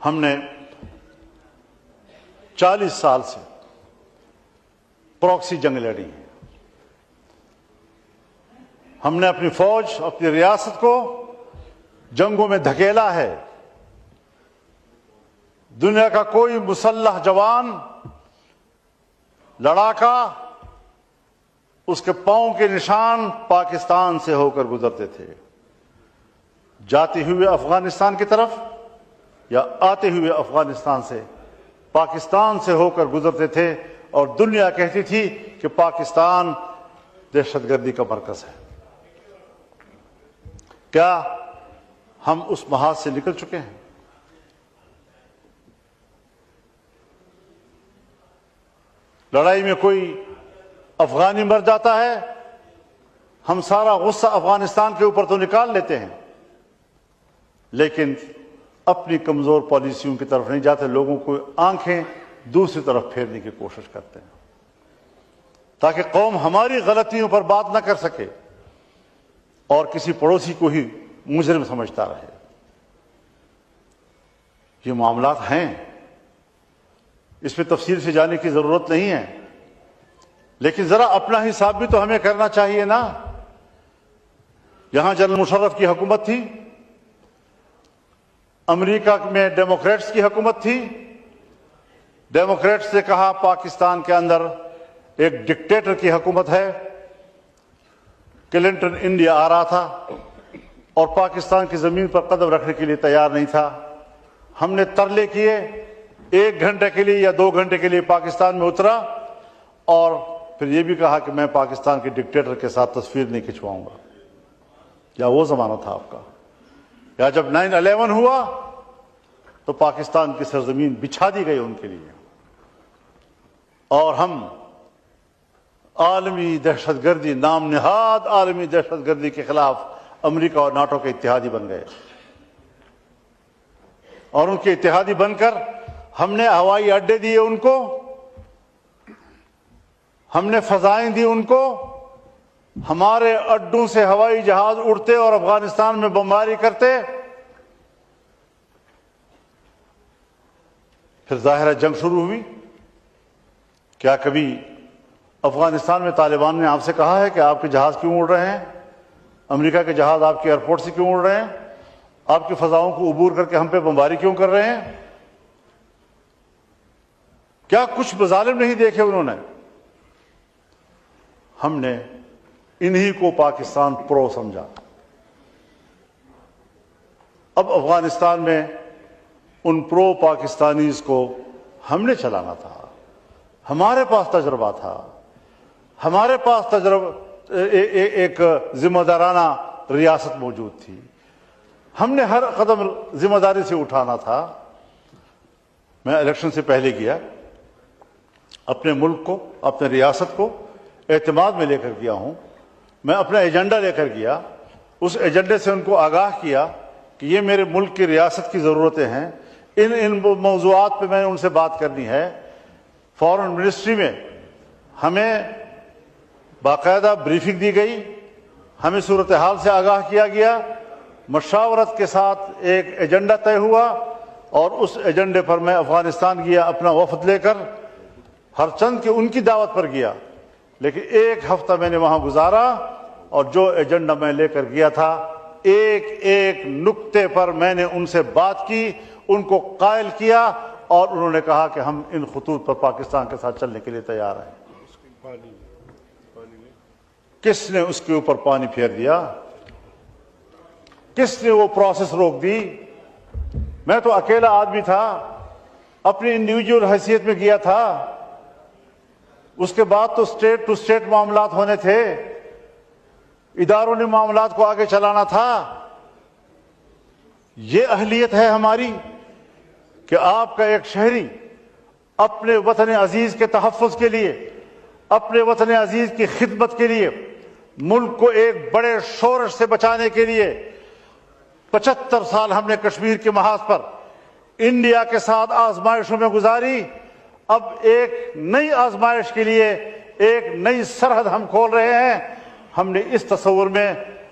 ہم نے 40 سال سے پراکسی جنگ لڑی ہے. ہم نے اپنی فوج، اپنی ریاست کو جنگوں میں دھکیلا ہے. دنیا کا کوئی مسلح جوان، لڑاکا، اس کے پاؤں کے نشان پاکستان سے ہو کر گزرتے تھے. جاتے ہوئے افغانستان کی طرف یا آتے ہوئے افغانستان سے پاکستان سے ہو کر گزرتے تھے، اور دنیا کہتی تھی کہ پاکستان دہشت گردی کا مرکز ہے. کیا ہم اس محاذ سے نکل چکے ہیں؟ لڑائی میں کوئی افغانی مر جاتا ہے، ہم سارا غصہ افغانستان کے اوپر تو نکال لیتے ہیں، لیکن اپنی کمزور پالیسیوں کی طرف نہیں جاتے. لوگوں کو آنکھیں دوسری طرف پھیرنے کی کوشش کرتے ہیں تاکہ قوم ہماری غلطیوں پر بات نہ کر سکے اور کسی پڑوسی کو ہی مجرم سمجھتا رہے. یہ معاملات ہیں، اس میں تفصیل سے جانے کی ضرورت نہیں ہے، لیکن ذرا اپنا حساب بھی تو ہمیں کرنا چاہیے نا. یہاں جنرل مشرف کی حکومت تھی، امریکہ میں ڈیموکریٹس کی حکومت تھی. ڈیموکریٹس نے کہا پاکستان کے اندر ایک ڈکٹیٹر کی حکومت ہے. کلنٹن انڈیا آ رہا تھا اور پاکستان کی زمین پر قدم رکھنے کے لیے تیار نہیں تھا. ہم نے ترلے کیے، 1 گھنٹے کے لیے یا 2 گھنٹے کے لیے پاکستان میں اترا اور پھر یہ بھی کہا کہ میں پاکستان کے ڈکٹیٹر کے ساتھ تصویر نہیں کھنچواؤں گا. کیا وہ زمانہ تھا آپ کا؟ یا جب 9/11 ہوا تو پاکستان کی سرزمین بچھا دی گئی ان کے لیے، اور ہم عالمی دہشت گردی، نام نہاد عالمی دہشت گردی کے خلاف امریکہ اور ناٹو کے اتحادی بن گئے. اور ان کے اتحادی بن کر ہم نے ہوائی اڈے دیے ان کو، ہم نے فضائیں دی ان کو. ہمارے اڈوں سے ہوائی جہاز اڑتے اور افغانستان میں بمباری کرتے. پھر ظاہرہ جنگ شروع ہوئی. کیا کبھی افغانستان میں طالبان نے آپ سے کہا ہے کہ آپ کے جہاز کیوں اڑ رہے ہیں؟ امریکہ کے جہاز آپ کے ایئرپورٹ سے کیوں اڑ رہے ہیں؟ آپ کی فضاؤں کو عبور کر کے ہم پہ بمباری کیوں کر رہے ہیں؟ کیا کچھ مظالم نہیں دیکھے انہوں نے؟ ہم نے انہی کو پاکستان پرو سمجھا. اب افغانستان میں ان پرو پاکستانیز کو ہم نے چلانا تھا. ہمارے پاس تجربہ تھا، ہمارے پاس ایک ذمہ دارانہ ریاست موجود تھی. ہم نے ہر قدم ذمہ داری سے اٹھانا تھا. میں الیکشن سے پہلے گیا، اپنے ملک کو، اپنے ریاست کو اعتماد میں لے کر گیا ہوں. میں اپنا ایجنڈا لے کر گیا. اس ایجنڈے سے ان کو آگاہ کیا کہ یہ میرے ملک کی ریاست کی ضرورتیں ہیں، ان موضوعات پہ میں نے ان سے بات کرنی ہے. فارن منسٹری میں ہمیں باقاعدہ بریفنگ دی گئی، ہمیں صورتحال سے آگاہ کیا گیا، مشاورت کے ساتھ ایک ایجنڈا طے ہوا، اور اس ایجنڈے پر میں افغانستان گیا اپنا وفد لے کر. ہر چند کے ان کی دعوت پر گیا، لیکن 1 ہفتہ میں نے وہاں گزارا، اور جو ایجنڈا میں لے کر گیا تھا ایک ایک نقطے پر میں نے ان سے بات کی، ان کو قائل کیا، اور انہوں نے کہا کہ ہم ان خطوط پر پاکستان کے ساتھ چلنے کے لیے تیار ہیں. کس نے اس کے اوپر پانی پھیر دیا؟ کس نے وہ پروسیس روک دی؟ میں تو اکیلا آدمی تھا، اپنی انڈیویجول حیثیت میں گیا تھا. اس کے بعد تو اسٹیٹ ٹو اسٹیٹ معاملات ہونے تھے، اداروں نے معاملات کو آگے چلانا تھا. یہ اہلیت ہے ہماری کہ آپ کا ایک شہری اپنے وطن عزیز کے تحفظ کے لیے، اپنے وطن عزیز کی خدمت کے لیے، ملک کو ایک بڑے شورش سے بچانے کے لیے 75 سال ہم نے کشمیر کے محاذ پر انڈیا کے ساتھ آزمائشوں میں گزاری. اب ایک نئی آزمائش کے لیے ایک نئی سرحد ہم کھول رہے ہیں. ہم نے اس تصور میں